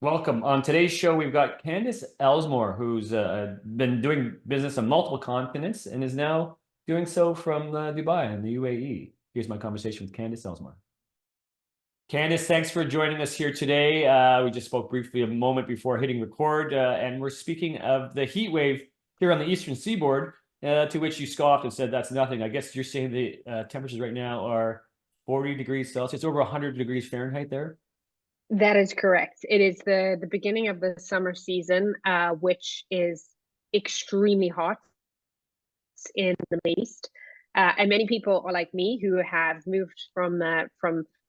Welcome. On today's show, we've got Candice Elsmore, who's been doing business on multiple continents and is now doing so from Dubai in the UAE. Here's my conversation with Candice Elsmore. Candice, thanks for joining us here today. We just spoke briefly a moment before hitting record, and we're speaking of the heat wave here on the eastern seaboard, to which you scoffed and said that's nothing. I guess you're saying the temperatures right now are 40 degrees Celsius, over 100 degrees Fahrenheit there. That is correct. It is the beginning of the summer season, which is extremely hot in the Middle East. And many people are like me who have moved from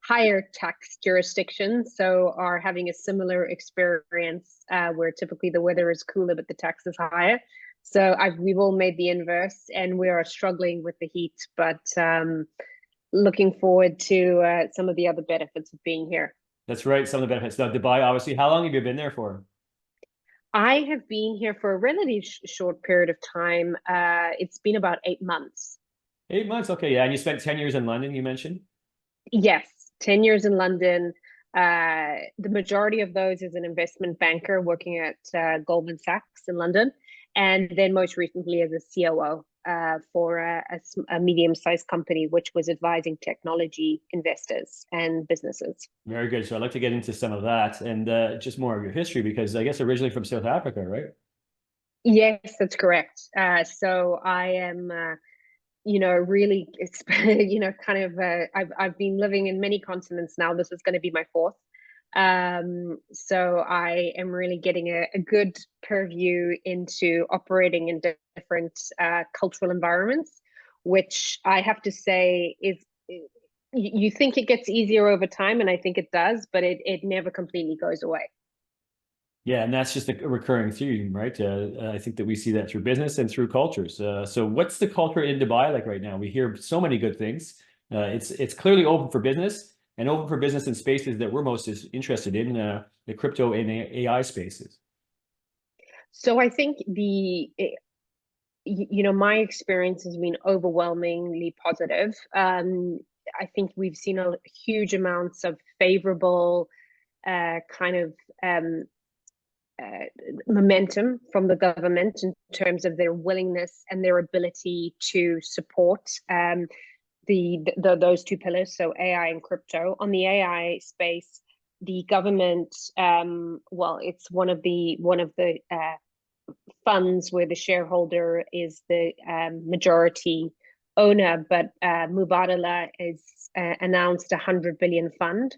higher tax jurisdictions, so are having a similar experience where typically the weather is cooler but the tax is higher. So we've all made the inverse, and we are struggling with the heat, but looking forward to some of the other benefits of being here. That's right. Some of the benefits. Now, Dubai, obviously, how long have you been there for? I have been here for a relatively short period of time. It's been about 8 months. 8 months. Okay. Yeah. And you spent 10 years in London, you mentioned? Yes, 10 years in London. The majority of those as an investment banker working at Goldman Sachs in London. And then most recently as a COO for a medium-sized company, which was advising technology investors and businesses. Very good. So I'd like to get into some of that and just more of your history, because I guess originally from South Africa, right? Yes, that's correct. So I am really, kind of, I've been living in many continents now. This is going to be my fourth. So I am really getting a good purview into operating in different cultural environments, which I have to say is, you think it gets easier over time, and I think it does, but it never completely goes away. Yeah. And that's just a recurring theme, right? I think that we see that through business and through cultures. So what's the culture in Dubai like right now? We hear so many good things. It's clearly open for business and open for business in spaces that we're most interested in, the crypto and AI spaces. So I think my experience has been overwhelmingly positive. I think we've seen a huge amounts of favorable kind of momentum from the government in terms of their willingness and their ability to support those two pillars, so AI and crypto. On the AI space, the government, it's one of the funds where the shareholder is the majority owner, but Mubadala is announced a 100 billion fund,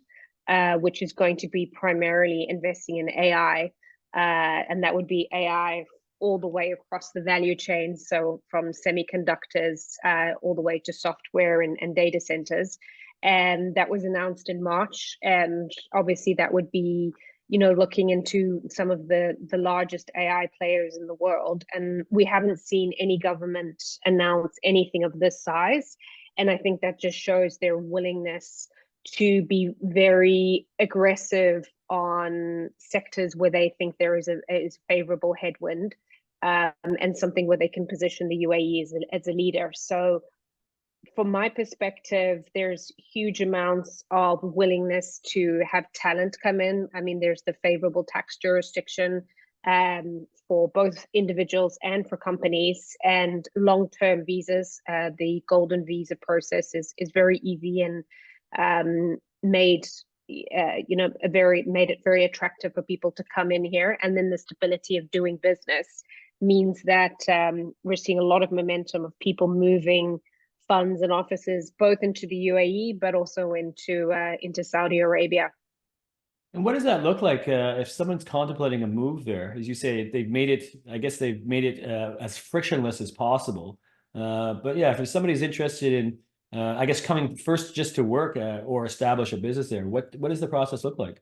which is going to be primarily investing in AI, and that would be AI all the way across the value chain, so from semiconductors all the way to software and data centers. And that was announced in March, and obviously that would be looking into some of the largest AI players in the world. And we haven't seen any government announce anything of this size. And I think that just shows their willingness to be very aggressive on sectors where they think there is a favorable headwind, and something where they can position the UAE as a leader. So from my perspective, there's huge amounts of willingness to have talent come in. I mean, there's the favorable tax jurisdiction for both individuals and for companies, and long-term visas. The golden visa process is very easy and made it very attractive for people to come in here. And then the stability of doing business means that we're seeing a lot of momentum of people moving funds and offices both into the UAE but also into Saudi Arabia. And what does that look like if someone's contemplating a move there? As you say, I guess they've made it as frictionless as possible. But yeah, if somebody's interested in, I guess, coming first just to work or establish a business there, what does the process look like?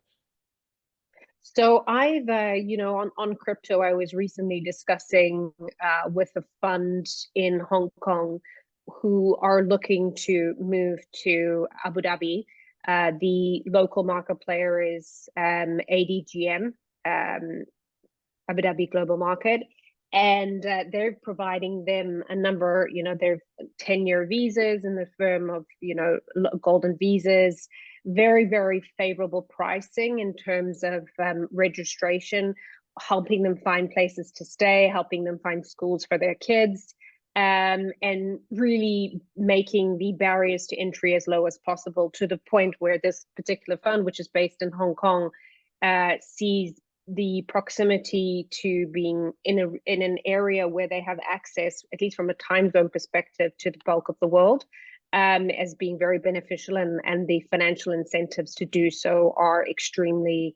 So I've, on crypto, I was recently discussing with a fund in Hong Kong who are looking to move to Abu Dhabi. The local market player is ADGM, Abu Dhabi Global Market, and they're providing them a number, they're 10-year visas in the form of, golden visas, very, very favorable pricing in terms of registration, helping them find places to stay, helping them find schools for their kids, and really making the barriers to entry as low as possible, to the point where this particular fund, which is based in Hong Kong, sees the proximity to being in an area where they have access, at least from a time zone perspective, to the bulk of the world, as being very beneficial, and the financial incentives to do so are extremely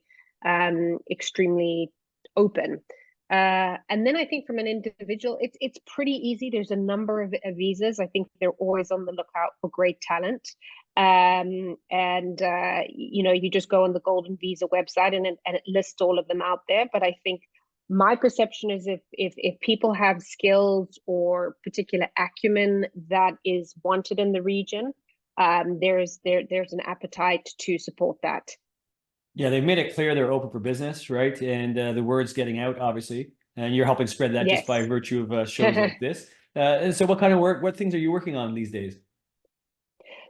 open. And then I think from an individual, it's pretty easy. There's a number of visas. I think they're always on the lookout for great talent. You know, you just go on the Golden Visa website, and it lists all of them out there. But I think my perception is if people have skills or particular acumen that is wanted in the region, there's an appetite to support that. Yeah, they've made it clear they're open for business, right? And the word's getting out, obviously, and you're helping spread that just by Yes. virtue of shows like this. And so what kind of work, what things are you working on these days?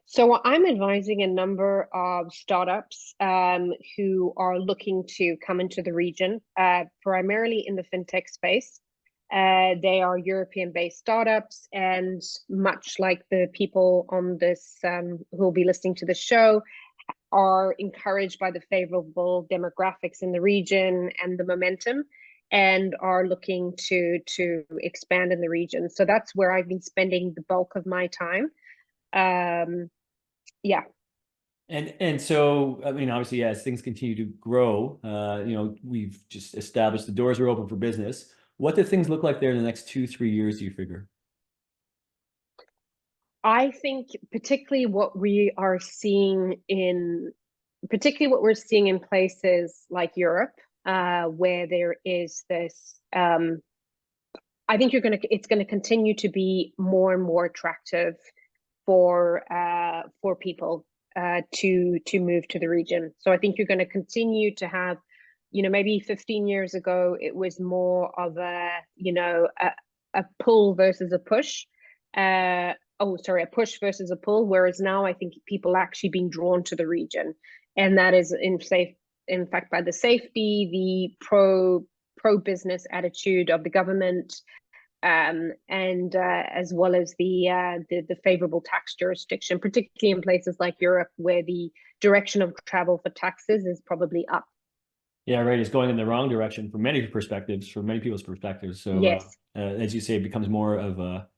So I'm advising a number of startups who are looking to come into the region, primarily in the fintech space. They are European-based startups, and much like the people on this who will be listening to the show, are encouraged by the favorable demographics in the region and the momentum, and are looking to expand in the region. So that's where I've been spending the bulk of my time. Yeah. And so, I mean, obviously, as things continue to grow, you know, we've just established the doors are open for business. What do things look like there in the next 2-3 years, do you figure? I think particularly what we're seeing in places like Europe, where there is this, I think it's going to continue to be more and more attractive for people to move to the region. So I think you're going to continue to have, you know, maybe 15 years ago it was more of a, you know, a pull versus a push. A push versus a pull. Whereas now I think people are actually being drawn to the region, and that is in fact by the safety, the pro business attitude of the government, and as well as the favorable tax jurisdiction, particularly in places like Europe, where the direction of travel for taxes is probably up. Yeah, right. It's going in the wrong direction from many perspectives, from many people's perspectives. So, Yes. as you say, it becomes more of a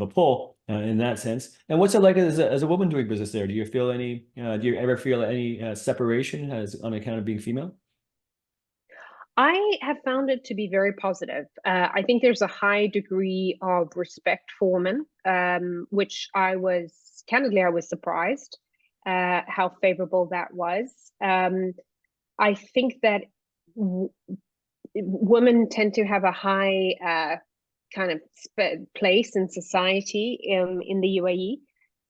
pull in that sense. And what's it like as a woman doing business there? Do you feel any? Do you ever feel any separation as on account of being female? I have found it to be very positive. I think there's a high degree of respect for women, which I was surprised how favorable that was. I think that women tend to have a high kind of place in society in the UAE,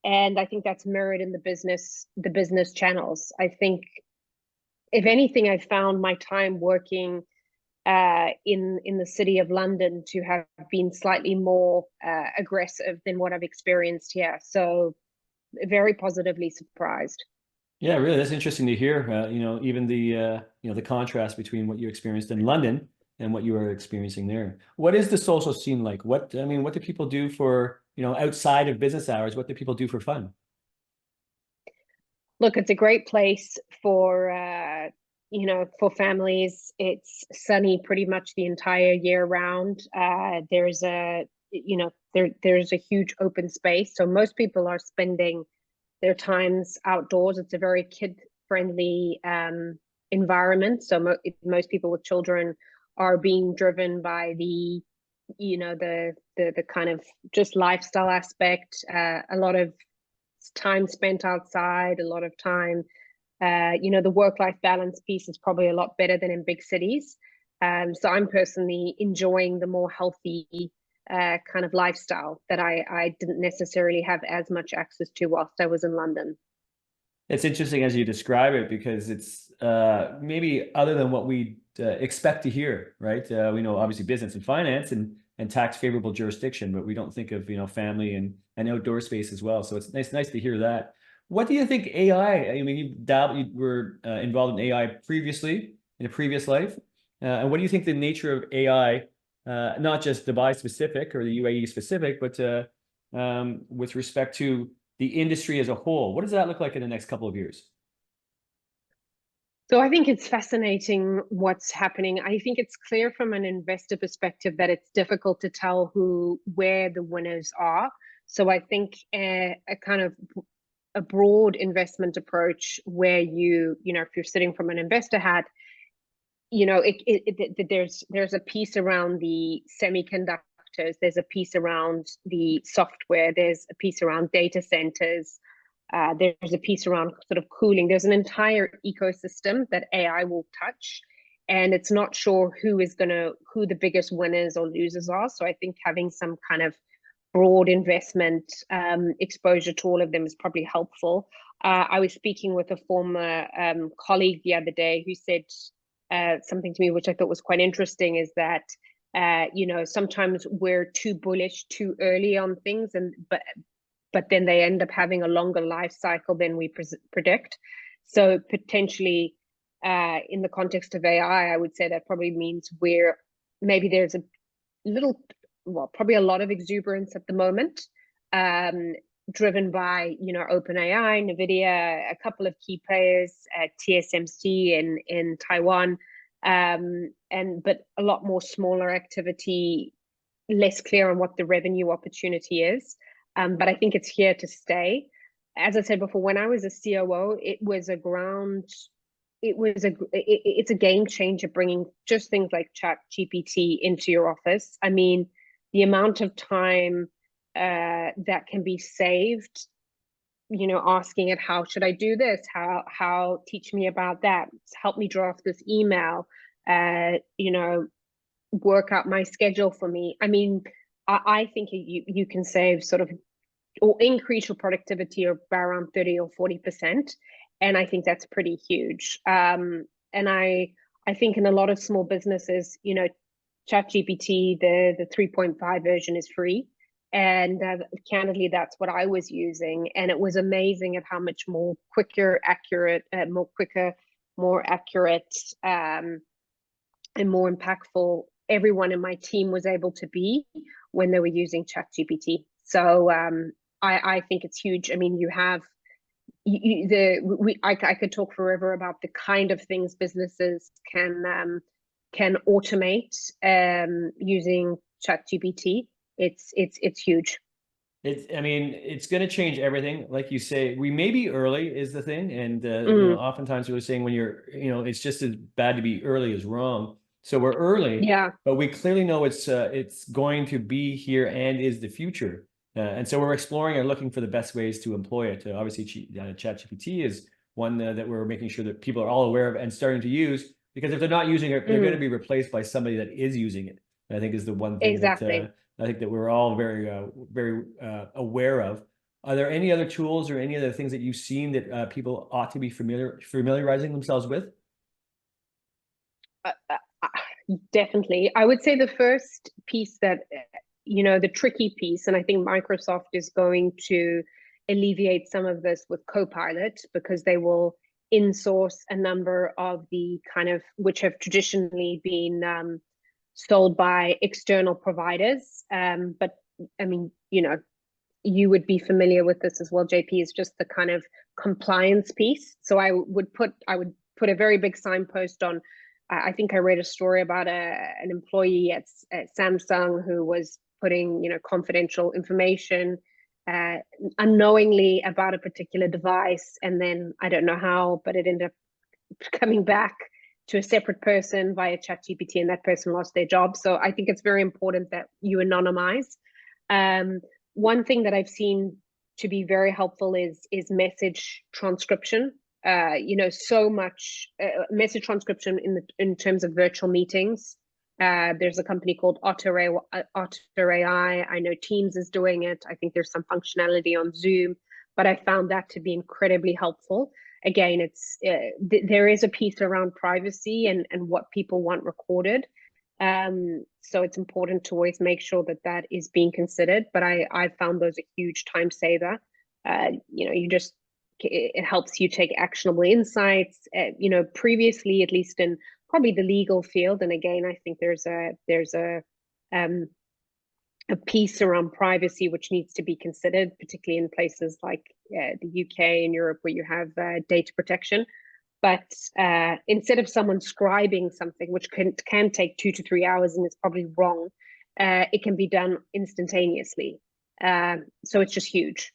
and I think that's mirrored in the business channels. I think, if anything, I found my time working in the city of London to have been slightly more aggressive than what I've experienced here. So very positively surprised. Yeah, really, that's interesting to hear. You know, even the you know, the contrast between what you experienced in London and what you were experiencing there. What is the social scene like? What, I mean, what do people do for, you know, outside of business hours? What do people do for fun? Look, it's a great place for for families. It's sunny pretty much the entire year round. There's a huge open space, so most people are spending their times outdoors. It's a very kid-friendly environment. So most people with children are being driven by the kind of just lifestyle aspect. A lot of time spent outside, a lot of time. The work-life balance piece is probably a lot better than in big cities. So I'm personally enjoying the more healthy kind of lifestyle that I didn't necessarily have as much access to whilst I was in London. It's interesting as you describe it, because it's maybe other than what we expect to hear, right? We know obviously business and finance and tax favorable jurisdiction, but we don't think of, you know, family and outdoor space as well. So it's nice to hear that. What do you think AI? I mean, you were involved in AI previously in a previous life, and what do you think the nature of AI, not just Dubai specific or the UAE specific, but with respect to the industry as a whole? What does that look like in the next couple of years? So I think it's fascinating what's happening. I think it's clear from an investor perspective that it's difficult to tell where the winners are. So I think a kind of a broad investment approach where if you're sitting from an investor hat, there's a piece around the semiconductors, there's a piece around the software, there's a piece around data centers, there's a piece around sort of cooling. There's an entire ecosystem that AI will touch, and it's not sure who the biggest winners or losers are. So I think having some kind of broad investment exposure to all of them is probably helpful. I was speaking with a former colleague the other day who said something to me which I thought was quite interesting, is that sometimes we're too bullish too early on things, but then they end up having a longer life cycle than we predict. So potentially, in the context of AI, I would say that probably means maybe there's probably a lot of exuberance at the moment, driven by OpenAI, NVIDIA, a couple of key players, TSMC in Taiwan, but a lot more smaller activity, less clear on what the revenue opportunity is. But I think it's here to stay. As I said before, when I was a COO, it's a game changer, bringing just things like ChatGPT into your office. I mean, the amount of time that can be saved, asking it, how should I do this? How teach me about that? Help me draft this email. Work out my schedule for me. I mean, I think you can save sort of or increase your productivity of around 30 or 40%. And I think that's pretty huge. And I think in a lot of small businesses, ChatGPT, the 3.5 version is free. And candidly, that's what I was using. And it was amazing at how much more accurate, and more impactful everyone in my team was able to be when they were using ChatGPT. So I think it's huge. I mean, I could talk forever about the kind of things businesses can automate using ChatGPT. It's huge. I mean, it's going to change everything. Like you say, we may be early is the thing. And, oftentimes we're saying when it's just as bad to be early as wrong. So we're early, Yeah. but we clearly know it's going to be here and is the future. And so we're exploring and looking for the best ways to employ it. Obviously, ChatGPT is one that we're making sure that people are all aware of and starting to use, because if they're not using it, they're going to be replaced by somebody that is using it. And I think is the one thing Exactly. that I think that we're all very, very aware of. Are there any other tools or any other things that you've seen that people ought to be familiarizing themselves with? Definitely. I would say the first piece that, the tricky piece, and I think Microsoft is going to alleviate some of this with Copilot, because they will insource a number of the which have traditionally been sold by external providers. But I mean, you would be familiar with this as well, JP, is just the kind of compliance piece. So I would put a very big signpost on. I think I read a story about an employee at Samsung who was putting confidential information unknowingly about a particular device, and then I don't know how, but it ended up coming back to a separate person via ChatGPT, and that person lost their job. So I think it's very important that you anonymize. One thing that I've seen to be very helpful is message transcription. So much message transcription in terms of virtual meetings. There's a company called Otter AI. I know Teams is doing it. I think there's some functionality on Zoom, but I found that to be incredibly helpful. Again, there is a piece around privacy and what people want recorded. So it's important to always make sure that is being considered. But I found those a huge time saver. You just it helps you take actionable insights. Previously, at least in probably the legal field, and again, I think there's a piece around privacy which needs to be considered, particularly in places like the UK and Europe where you have data protection. But instead of someone scribing something, which can take 2 to 3 hours and it's probably wrong, it can be done instantaneously. So it's just huge.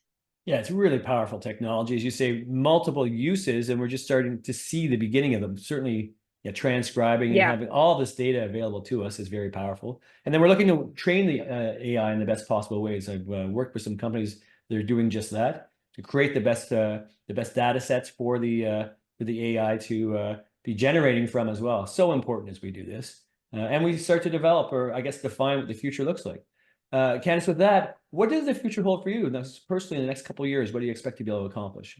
Yeah, it's really powerful technology. As you say, multiple uses, and we're just starting to see the beginning of them. Certainly, yeah, transcribing and having all this data available to us is very powerful. And then we're looking to train the AI in the best possible ways. I've worked with some companies that are doing just that, to create the best data sets for the AI to be generating from as well. So important as we do this. And we start to develop, or I guess define, what the future looks like. Candice, with that, what does the future hold for you? Personally, in the next couple of years, what do you expect to be able to accomplish?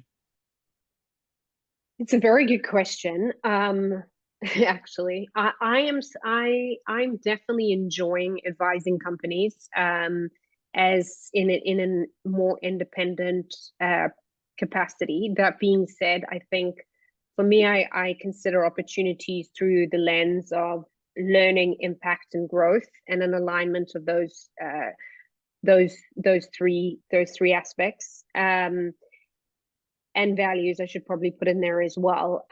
It's a very good question. Actually, I'm definitely enjoying advising companies as in a more independent capacity. That being said, I think for me, I consider opportunities through the lens of learning, impact, and growth, and an alignment of those three aspects, and values. I should probably put in there as well.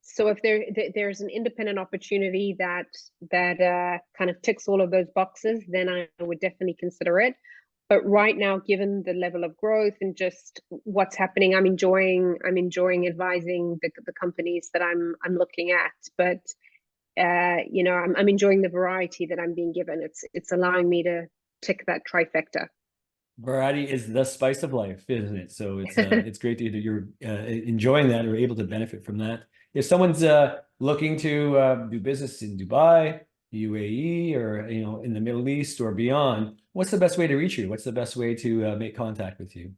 So if there's an independent opportunity that kind of ticks all of those boxes, then I would definitely consider it. But right now, given the level of growth and just what's happening, I'm enjoying advising the companies that I'm looking at. But I'm enjoying the variety that I'm being given. It's allowing me to tick that trifecta. Variety is the spice of life, isn't it? So it's great that you're enjoying that or able to benefit from that. If someone's looking to do business in Dubai, UAE, or in the Middle East or beyond, what's the best way to reach you? What's the best way to make contact with you?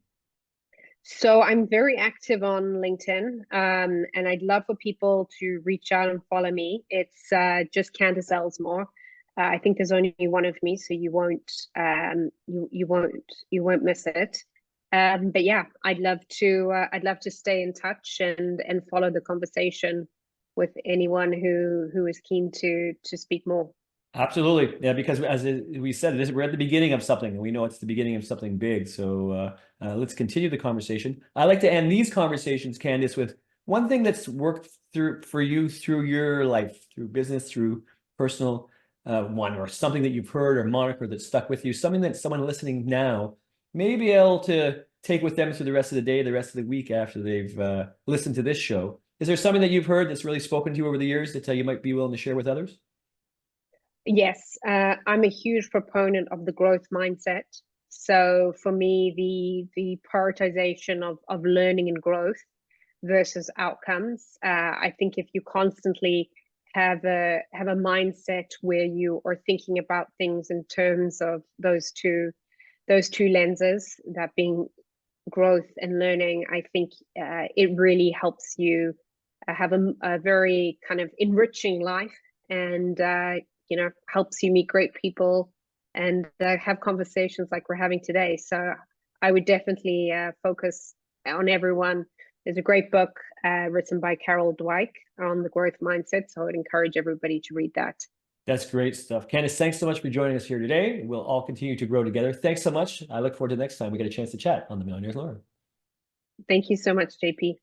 So I'm very active on LinkedIn, and I'd love for people to reach out and follow me. It's just Candice Elsmore. I think there's only one of me, so you won't miss it. But yeah, I'd love to stay in touch and follow the conversation with anyone who is keen to speak more. Absolutely. Yeah, because as we said, we're at the beginning of something, and we know it's the beginning of something big. So let's continue the conversation. I like to end these conversations, Candice, with one thing that's worked for you through your life, through business, through personal one, or something that you've heard or moniker that stuck with you, something that someone listening now may be able to take with them through the rest of the day, the rest of the week after they've listened to this show. Is there something that you've heard that's really spoken to you over the years that you might be willing to share with others? Yes, I'm a huge proponent of the growth mindset. So for me, the prioritization of learning and growth versus outcomes. I think if you constantly have a mindset where you are thinking about things in terms of those two lenses, that being growth and learning, I think it really helps you have a very kind of enriching life, and helps you meet great people and have conversations like we're having today. So I would definitely focus on everyone. There's a great book written by Carol Dweck on the growth mindset, so I would encourage everybody to read that. That's great stuff. Candice, thanks so much for joining us here today. We'll all continue to grow together. Thanks so much. I look forward to the next time we get a chance to chat on the Millionaire's Lawyer. Thank you so much, JP.